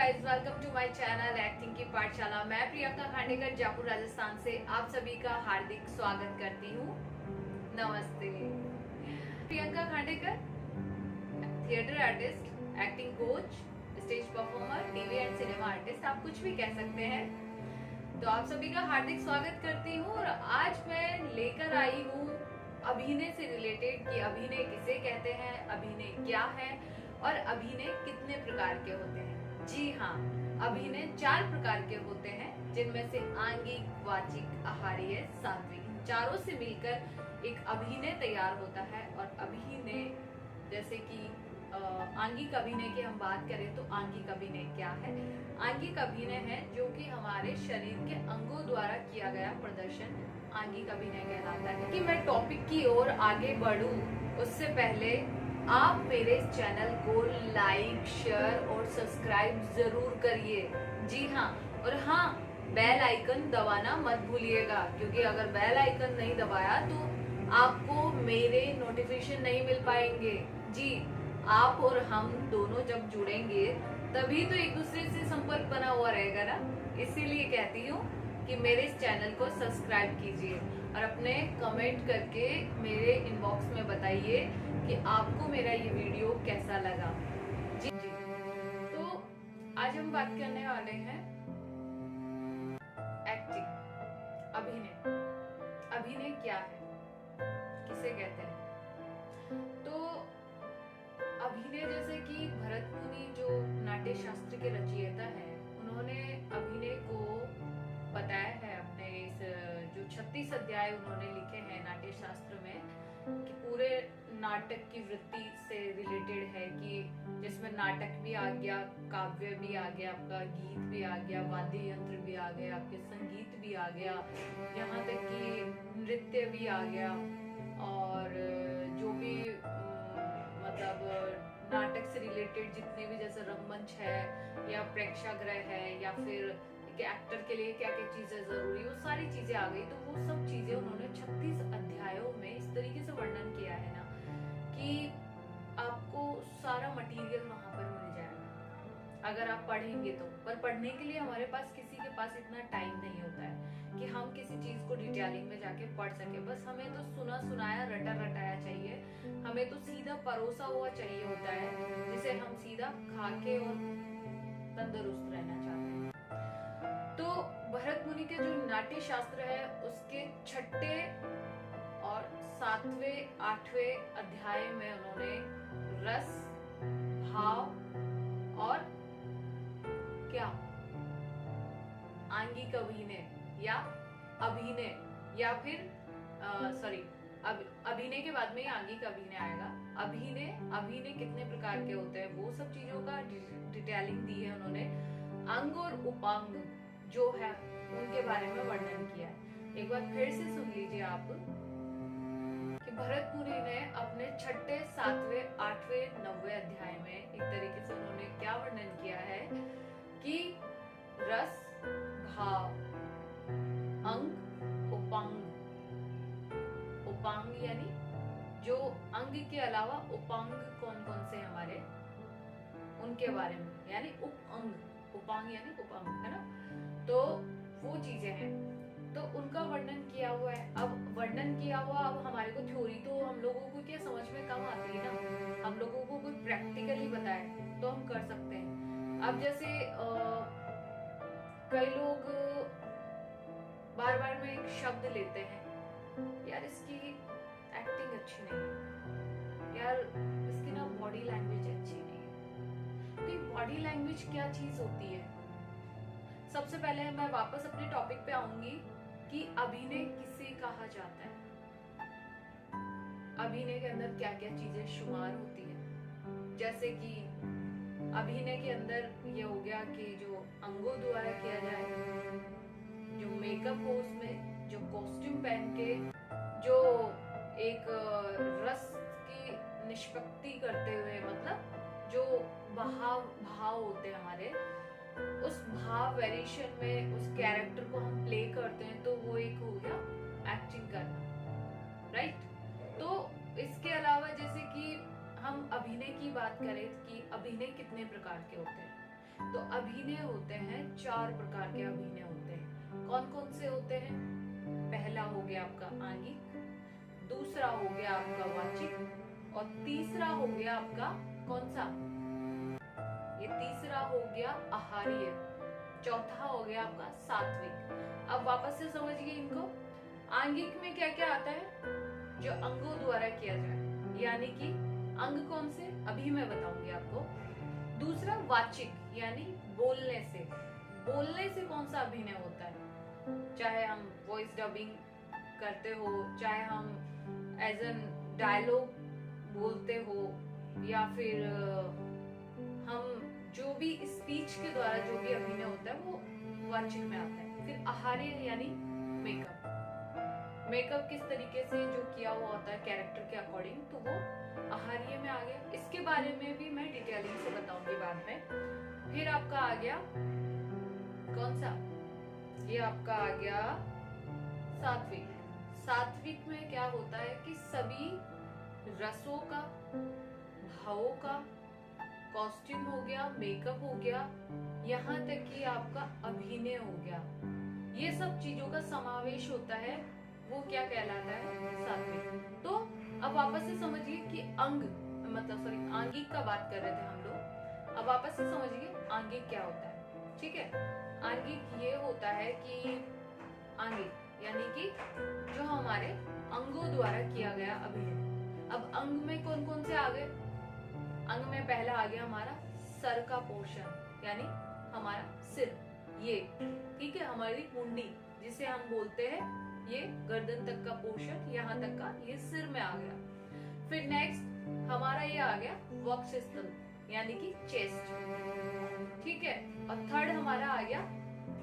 Guys, welcome to my channel acting की पाठशाला। मैं प्रियंका खांडेकर जयपुर राजस्थान से आप सभी का हार्दिक स्वागत करती हूँ। नमस्ते। Priyanka Khandekar, theatre artist, acting coach, stage performer, TV and cinema artist, आप कुछ भी कह सकते हैं। तो आप सभी का हार्दिक स्वागत करती हूँ और आज मैं लेकर आई हूँ अभिनय से रिलेटेड कि अभिनय किसे कहते हैं, अभिनय क्या है और अभिनय कितने प्रकार के होते हैं। जी हाँ, अभिनय 4 प्रकार के होते हैं, जिनमें से आंगिक, वाचिक, आहार्य, सात्विक, चारों से मिलकर एक अभिनय तैयार होता है। और अभिनय जैसे कि आंगिक अभिनय की हम बात करें तो आंगिक अभिनय क्या है? आंगिक अभिनय है जो कि हमारे शरीर के अंगों द्वारा किया गया प्रदर्शन आंगिक अभिनय कहलाता है। कि मैं टॉपिक की ओर आगे बढ़ूं उससे पहले आप मेरे चैनल को लाइक, शेयर और सब्सक्राइब जरूर करिए। जी हाँ, और हाँ, बेल आइकन दबाना मत भूलिएगा, क्योंकि अगर बेल आइकन नहीं दबाया तो आपको मेरे नोटिफिकेशन नहीं मिल पाएंगे। जी, आप और हम दोनों जब जुड़ेंगे तभी तो एक दूसरे से संपर्क बना हुआ रहेगा ना। इसीलिए कहती हूँ कि मेरे इस चैनल को सब्सक्राइब कीजिए और अपने कमेंट करके मेरे इनबॉक्स में बताइए कि आपको मेरा ये वीडियो कैसा लगा। जी जी, तो आज हम बात करने वाले हैं एक्टिंग, अभिनय। अभिनय क्या है, किसे कहते हैं? तो अभिनय जैसे कि भरत मुनि जो नाट्य शास्त्र के रचयिता है, उन्होंने अभिनय को बताया है अपने इस जो 36 अध्याय उन्होंने लिखे हैं नाट्य शास्त्र में, कि पूरे नाटक की वृत्ति से रिलेटेड है, कि जिसमें नाटक भी आ गया, काव्य भी आ गया, आपका गीत भी आ गया, वाद्य यंत्र भी आ गया, आपके संगीत भी आ गया, यहाँ तक कि नृत्य भी आ गया, और जो भी मतलब नाटक से रिलेटेड जितने भी, जैसे रंगमंच है या प्रेक्षागृह है या फिर एक्टर के लिए क्या क्या चीजें जरूरी, वो सारी चीजें आ गई। तो वो सब चीजें उन्होंने 36 अध्यायों में इस तरीके से वर्णन किया है ना कि आपको सारा मटेरियल वहां पर मिल जाएगा अगर आप पढ़ेंगे तो। पर पढ़ने के लिए हमारे पास, किसी के पास इतना टाइम नहीं होता है कि हम किसी चीज को डिटेलिंग में जाके पढ़ सके। बस हमें तो सुना सुनाया, रटा रटाया चाहिए, हमें तो सीधा परोसा हुआ चाहिए होता है, जिसे हम सीधा खा के और तंदुरुस्त रहना चाहते हैं। तो भरत मुनि के जो नाट्य शास्त्र है उसके 6ठे और 7वें 8वें अध्याय में उन्होंने रस, भाव और क्या, आंगिक अभिनय या अभिनय, या फिर अभिनय के बाद में ही आंगिक अभिनय आएगा। अभिनय कितने प्रकार के होते हैं, वो सब चीजों का डिटेलिंग दी है उन्होंने। अंग और उपांग जो है उनके बारे में वर्णन किया है। एक बार फिर से सुन लीजिए आप कि भरत मुनि ने अपने 6ठे, 7वें, 8वें, 9वें अध्याय में एक तरीके से उन्होंने क्या वर्णन किया है कि रस, भाव, अंग, उपांग। उपांग यानी जो अंग के अलावा उपांग कौन कौन से हमारे, उनके बारे में, यानी उपअंग। उपांग यानी उपांग, है ना। तो वो चीजें हैं, तो उनका वर्णन किया हुआ है। अब वर्णन किया हुआ, अब हमारे को थ्योरी तो हम लोगों को क्या समझ में कम आती है ना, हम लोगों को कोई प्रैक्टिकली बताए तो हम कर सकते हैं। अब जैसे कई लोग बार बार में एक शब्द लेते हैं, यार इसकी एक्टिंग अच्छी नहीं है, यार इसकी ना बॉडी लैंग्वेज अच्छी नहीं है। तो बॉडी लैंग्वेज क्या चीज होती है? सबसे पहले मैं वापस अपने टॉपिक पे आऊंगी कि अभिनय किसे कहा जाता है, अभिनय के अंदर क्या क्या चीजें शुमार होती है। जैसे कि अभिनय के अंदर ये हो गया कि जो अंगों द्वारा किया जाए, जो मेकअप हो उसमें, जो कॉस्ट्यूम पहन के जो एक रस की निष्पत्ति करते हुए, मतलब जो भाव होते हैं हमारे, उस भाव वेरिएशन में उस कैरेक्टर को हम प्ले करते हैं, तो वो एक हो गया एक्टिंग करना, राइट। तो इसके अलावा जैसे कि हम अभिनय की बात करें कि अभिनय कितने प्रकार के होते हैं, तो अभिनय होते हैं, 4 प्रकार के अभिनय होते हैं। कौन कौन से होते हैं? पहला हो गया आपका आंगिक, दूसरा हो गया आपका वाचिक, और तीसरा हो गया आपका कौन सा? ये तीसरा हो गया आहार्य, चौथा हो गया आपका सात्विक। अब वापस से समझिए इनको। आंगिक में क्या क्या आता है? जो अंगों द्वारा किया जाए, यानी कि अंग कौन से? अभी मैं बताऊंगी आपको। दूसरा वाचिक, यानी बोलने से। बोलने से कौन सा अभिनय होता है? चाहे हम वॉइस डबिंग करते हो, चाहे हम एज एन डायलॉग बोलते हो, या फिर हम जो भी स्पीच के द्वारा जो भी अभिनय होता है वो वाचिक में आता है। फिर आहार्य यानी मेकअप। मेकअप किस तरीके से जो किया हुआ होता है कैरेक्टर के अकॉर्डिंग, तो वो आहार्य में आ गया। इसके बारे में भी मैं डिटेलिंग से बताऊंगी बाद में। फिर आपका आ गया कौन सा? ये आपका आ गया सात्विक। सात्विक में क्या होता है कि सभी रसों का, भावों का, कॉस्ट्यूम हो गया, मेकअप हो गया, यहाँ तक कि आपका अभिनय हो गया, ये सब चीजों का समावेश होता है, वो क्या कहलाता है? सात्विक। तो अब वापस से समझिए कि अंग मतलब सॉरी आंगिक का बात कर रहे थे हम लोग। अब वापस से समझिए आंगिक क्या होता है, ठीक है? आंगिक ये होता है कि आंगिक यानी कि जो हमारे अंगों द्वारा किया गया अभिनय। अब अंग में कौन कौन से आ गए? अंग में पहला आ गया हमारा सर का पोर्शन, यानी हमारा सिर, ये ठीक है, हमारी मुंडी जिसे हम बोलते हैं, ये गर्दन तक का पोर्शन, यहाँ तक का, ये सिर में आ गया। फिर नेक्स्ट हमारा ये आ गया वक्षस्थल, यानी कि चेस्ट, ठीक है। और थर्ड हमारा आ गया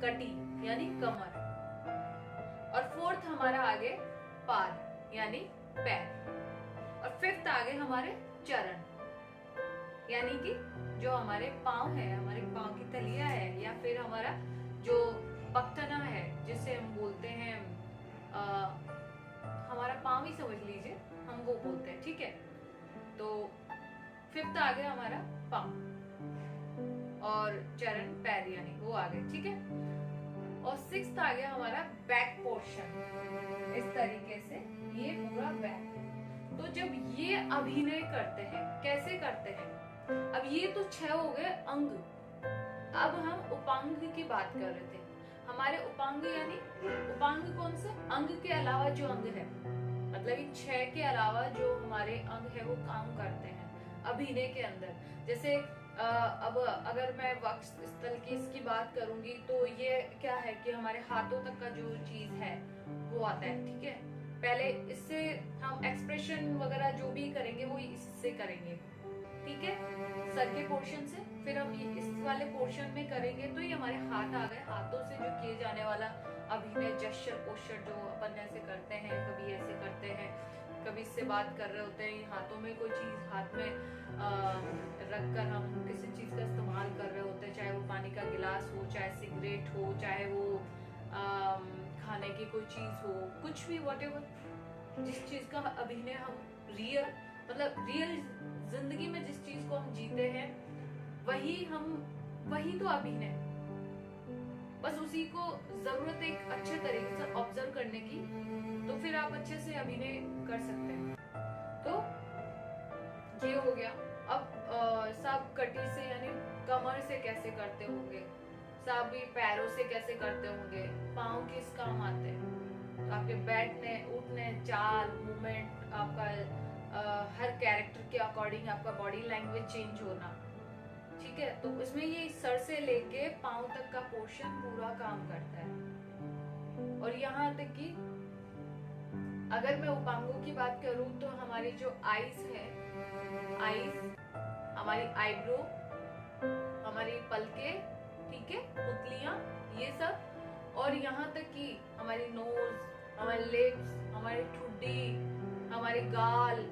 कटी, यानी कमर। और फोर्थ हमारा आ गए पाद, यानी पैर। और फिफ्थ आ गए हमारे चरण, यानी कि जो हमारे पांव है, हमारे पांव की तलिया है, या फिर हमारा जो पखतना है जिसे हम बोलते हैं, हमारा पांव ही समझ लीजिए, हम वो बोलते हैं, ठीक है। तो फिफ्थ आ गया हमारा पांव, और चरण पैर, यानी वो आ गए, ठीक है। और सिक्स्थ आ गया हमारा बैक पोर्शन, इस तरीके से ये पूरा बैक। तो जब ये अभिनय करते हैं, कैसे करते हैं? अब ये तो 6 हो गए अंग। अब हम उपांग की बात कर रहे थे। हमारे उपांग यानी उपांग कौन से? अंग के अलावा जो अंग है, मतलब इन 6 के अलावा जो हमारे अंग है वो काम करते हैं अभिनय के अंदर। जैसे अब अगर मैं वक्ष स्थल की इसकी बात करूंगी तो ये क्या है कि हमारे हाथों तक का जो चीज है वो आता है, ठीक है। पहले इससे हम एक्सप्रेशन वगैरह जो भी करेंगे वो इससे करेंगे, ठीक है, सर के पोर्शन से। फिर हम ये इस वाले पोर्शन में करेंगे तो ये हमारे हाथ आ गए। हाथों से जो किए जाने वाला अभिनय, जेस्चर, पोस्चर जो अपन ऐसे करते हैं, कभी ऐसे करते हैं, कभी इससे बात कर रहे होते हैं, हाथों में कोई चीज हाथ में रखकर हम किसी चीज का इस्तेमाल कर रहे होते हैं, चाहे वो पानी का गिलास हो, चाहे सिगरेट हो, चाहे वो खाने की कोई चीज हो, कुछ भी, व्हाटएवर, जिस चीज का अभिनय हम रियल जिंदगी में जिस चीज को हम जीते हैं वही तो अभिनय। बस उसी को जरूरत है एक अच्छे तरीके से ऑब्जर्व करने की, तो फिर आप अच्छे से अभिनय कर सकते हैं। तो ये हो गया। अब सब कटी से यानी कमर से कैसे करते होंगे, सब भी पैरों से कैसे करते होंगे, पाँव किस काम आते हैं, तो आपके बैठने, उठने, चाल, मूवमेंट, आपका हर कैरेक्टर के अकॉर्डिंग आपका बॉडी लैंग्वेज चेंज होना, ठीक है। तो उसमें ये सर से लेके पाँव तक का पोर्शन पूरा काम करता है। और यहाँ तक कि अगर मैं उपांगों की बात करूं तो हमारी जो आईज है, हमारी आईब्रो, हमारी पलके, ठीक है, पुतलियां, ये सब, और यहाँ तक कि हमारी नोज, हमारे लिप्स, हमारी ठुड्डी, हमारे गाल,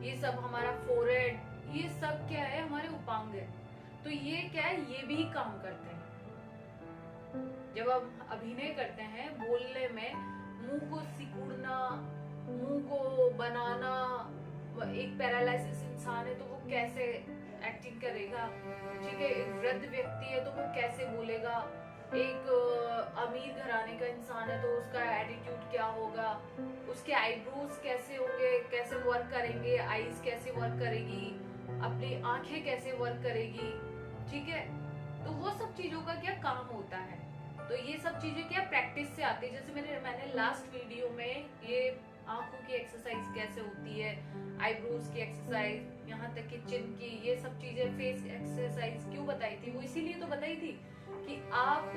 ये सब, हमारा फोरहेड, ये सब क्या है? हमारे उपांग है। तो ये क्या है? ये भी काम करते हैं। जब हम अभिनय करते हैं, बोलने में मुंह को सिकुड़ना, मुंह को बनाना, एक पैरालिसिस इंसान है तो वो कैसे एक्टिंग करेगा, ठीक ठीक है, एक वृद्ध व्यक्ति है तो वो कैसे बोलेगा, एक अमीर घराने का इंसान है तो उसका एटीट्यूड क्या होगा, उसके आईब्रोज कैसे होंगे, कैसे वर्क करेंगे, आईज कैसे वर्क करेगी, अपनी आंखें कैसे वर्क करेगी, ठीक है। तो वो सब चीजों का क्या काम होता है। तो ये सब चीजें क्या प्रैक्टिस से आती है। जैसे मैंने लास्ट वीडियो में ये आंखों की एक्सरसाइज कैसे होती है, आईब्रोज की एक्सरसाइज, यहाँ तक कि चिन की, ये सब चीजें, फेस एक्सरसाइज क्यों बताई थी, वो इसीलिए तो बताई थी कि आप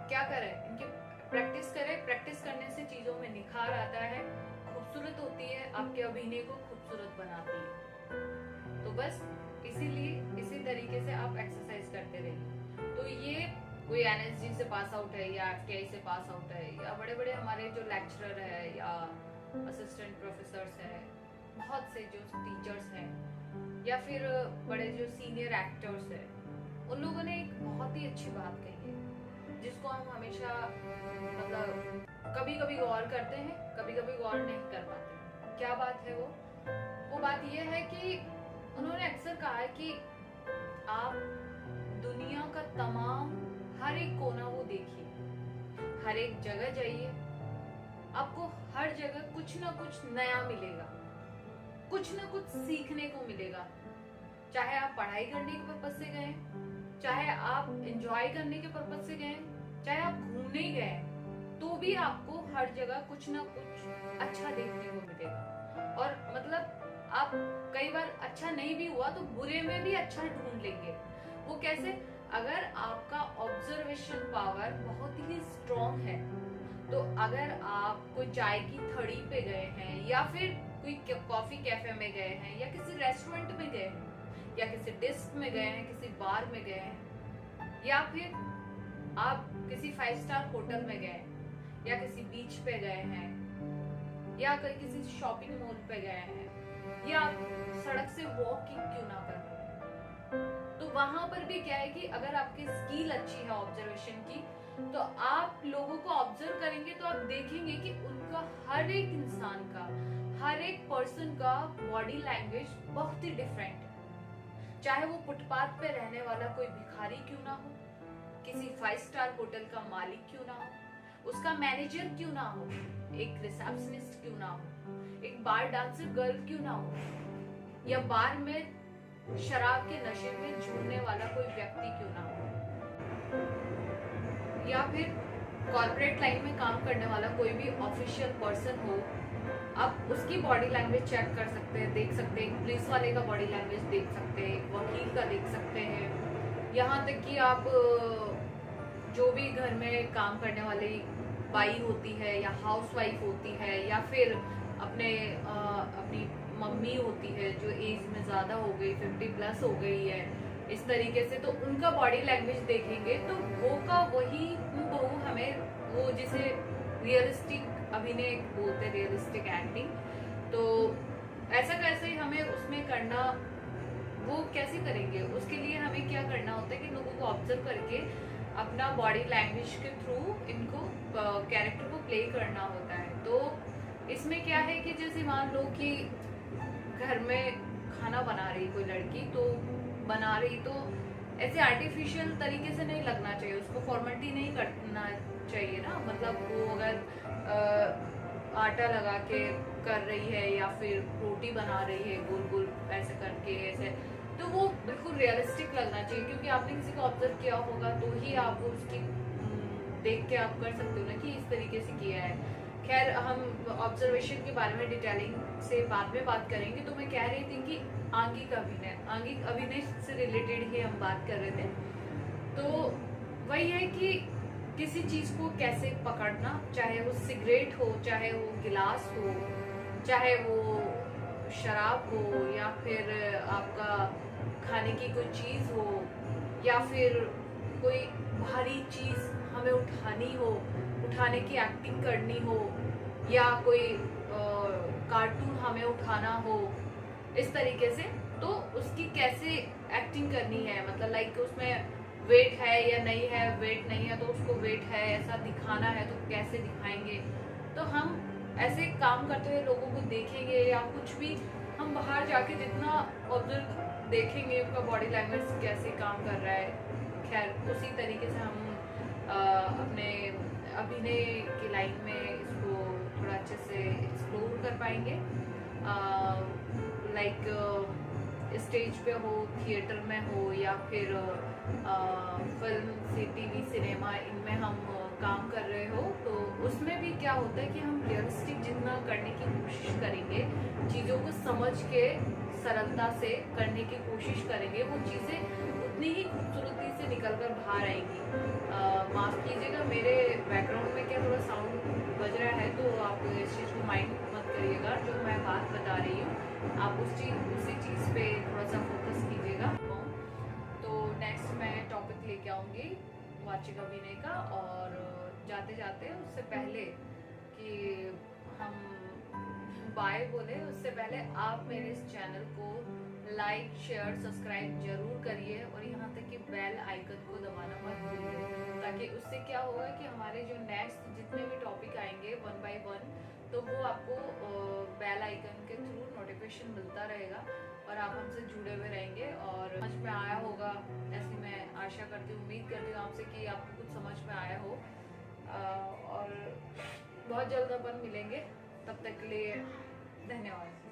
क्या करें, इनकी प्रैक्टिस करें। प्रैक्टिस करने से चीजों में निखार आता है, खूबसूरत होती है, आपके अभिनय को खूबसूरत बनाती है। तो बस इसीलिए इसी तरीके से आप एक्सरसाइज करते रहिए। तो ये कोई एनएसजी से पास आउट है या एफटीआई से पास आउट है या बड़े बड़े हमारे जो लेक्चरर है या असिस्टेंट प्रोफेसर्स हैं, बहुत से जो टीचर्स हैं या फिर बड़े जो सीनियर एक्टर्स हैं, उन लोगों ने एक बहुत ही अच्छी बात कही है जिसको हम हमेशा मतलब कभी कभी गौर करते हैं, कभी कभी गौर नहीं कर पाते। क्या बात है वो बात यह है कि उन्होंने अक्सर कहा है कि आप दुनिया का तमाम हर एक कोना वो देखिए, हर एक जगह जाइए, आपको हर जगह कुछ ना कुछ नया मिलेगा, कुछ ना कुछ सीखने को मिलेगा। चाहे आप पढ़ाई करने के पर्पज से गए, चाहे आप एंजॉय करने के पर्पज से गए, चाहे आप घूमने गए, तो भी आपको हर जगह कुछ ना कुछ अच्छा देखने को मिलेगा। और मतलब आप कई बार अच्छा नहीं भी हुआ तो बुरे में भी अच्छा ढूंढ लेंगे। वो कैसे? अगर आपका ऑब्जर्वेशन पावर बहुत ही स्ट्रॉन्ग है, तो अगर आप कोई चाय की थड़ी पे गए हैं या फिर कोई कॉफी कैफे में गए हैं या किसी रेस्टोरेंट में गए हैं या किसी डिस्क में गए हैं, किसी बार में गए हैं या फिर आप किसी 5 स्टार होटल में गए या किसी बीच पे गए हैं या किसी शॉपिंग मॉल पे गए हैं या सड़क से वॉकिंग क्यों ना कर, तो वहां पर भी क्या है कि अगर आपकी स्किल अच्छी है ऑब्जर्वेशन की, तो आप लोगों को ऑब्जर्व करेंगे तो आप देखेंगे कि उनका हर एक इंसान का, हर एक पर्सन का बॉडी लैंग्वेज बहुत ही डिफरेंट है। चाहे वो फुटपाथ पे रहने वाला कोई भिखारी क्यों ना हो, किसी 5 स्टार होटल का मालिक क्यों ना हो, उसका मैनेजर क्यों ना हो, एक रिसेप्शनिस्ट क्यों ना हो, एक बार डांसर गर्ल क्यों ना हो, या बार में शराब के नशे में झूमने वाला कोई व्यक्ति क्यों ना हो, या फिर कॉर्पोरेट लाइन में काम करने वाला कोई भी ऑफिशियल पर्सन हो, आप उसकी बॉडी लैंग्वेज चेक कर सकते हैं, देख सकते हैं। पुलिस वाले का बॉडी लैंग्वेज देख सकते हैं, वकील का देख सकते हैं, यहाँ तक कि आप जो भी घर में काम करने वाली बाई होती है या हाउसवाइफ होती है या फिर अपनी मम्मी होती है जो एज में ज्यादा हो गई, 50+ हो गई है, इस तरीके से, तो उनका बॉडी लैंग्वेज देखेंगे तो वो का वही हूबहू हमें, वो जिसे रियलिस्टिक अभिनय बोलते, रियलिस्टिक एक्टिंग, तो ऐसा कैसे हमें उसमें करना, वो कैसे करेंगे, उसके लिए हमें क्या करना होता है कि लोगों को ऑब्जर्व करके अपना बॉडी लैंग्वेज के थ्रू इनको कैरेक्टर को प्ले करना होता है। तो इसमें क्या है कि जैसे मान लो कि घर में खाना बना रही कोई लड़की, तो बना रही तो ऐसे आर्टिफिशियल तरीके से नहीं लगना चाहिए, उसको फॉर्मेलिटी नहीं करना चाहिए ना। मतलब वो अगर आटा लगा के कर रही है या फिर रोटी बना रही है गोल गोल ऐसे करके ऐसे, तो वो बिल्कुल रियलिस्टिक लगना चाहिए, क्योंकि आपने किसी को ऑब्जर्व किया होगा तो ही आप उसकी देख के आप कर सकते हो ना कि इस तरीके से किया है। खैर, हम ऑब्जर्वेशन के बारे में डिटेलिंग से बाद में बात करेंगे। तो मैं कह रही थी कि आंगिक अभिनय से रिलेटेड ही हम बात कर रहे थे। तो वही है कि किसी चीज को कैसे पकड़ना, चाहे वो सिगरेट हो, चाहे वो गिलास हो, चाहे वो शराब हो, या फिर आपका खाने की कोई चीज हो, या फिर कोई भारी चीज हमें उठानी हो, उठाने की एक्टिंग करनी हो, या कोई कार्टून हमें उठाना हो, इस तरीके से, तो उसकी कैसे एक्टिंग करनी है। मतलब लाइक उसमें वेट है या नहीं है, वेट नहीं है तो उसको वेट है ऐसा दिखाना है तो कैसे दिखाएंगे। तो हम ऐसे काम करते हुए लोगों को देखेंगे, या कुछ भी हम बाहर जाके जितना ऑब्जर्व देखेंगे उनका बॉडी लैंग्वेज कैसे काम कर रहा है। खैर उसी तरीके से हम अपने अभिनय की लाइन में इसको थोड़ा अच्छे से एक्सप्लोर कर पाएंगे। लाइक स्टेज पे हो, थिएटर में हो, या फिर फिल्म, टीवी, सिनेमा, इनमें हम काम कर रहे हो, तो उसमें भी क्या होता है कि हम रियलिस्टिक जितना करने की कोशिश करेंगे, चीज़ों को समझ के सरलता से करने की कोशिश करेंगे, वो चीज़ें उतनी ही खूबसूरती से निकल कर बाहर आएंगी। माफ़ कीजिएगा, मेरे बैकग्राउंड में क्या थोड़ा साउंड बज रहा है, तो आप इस चीज़ को माइंड मत करिएगा। जो मैं बात बता रही हूँ आप उसी चीज़ पे थोड़ा सा फोकस कीजिएगा। तो नेक्स्ट मैं टॉपिक लेके आऊँगी वाचिक अभिनय का। और जाते जाते उससे पहले कि हम बाय बोले, उससे पहले आप मेरे इस चैनल को लाइक, शेयर, सब्सक्राइब जरूर करिए, और यहाँ तक कि बेल आइकन को दबाना मत भूलिए, ताकि उससे क्या होगा कि हमारे जो नेक्स्ट जितने भी टॉपिक आएंगे 1 by 1, तो वो आपको बेल आइकन के थ्रू नोटिफिकेशन मिलता रहेगा और आप हमसे जुड़े हुए रहेंगे। और समझ में आया होगा ऐसी मैं आशा करती हूँ, उम्मीद करती हूँ आपसे कि आपको कुछ समझ में आया हो। और बहुत जल्द अपन मिलेंगे, तब तक के लिए धन्यवाद।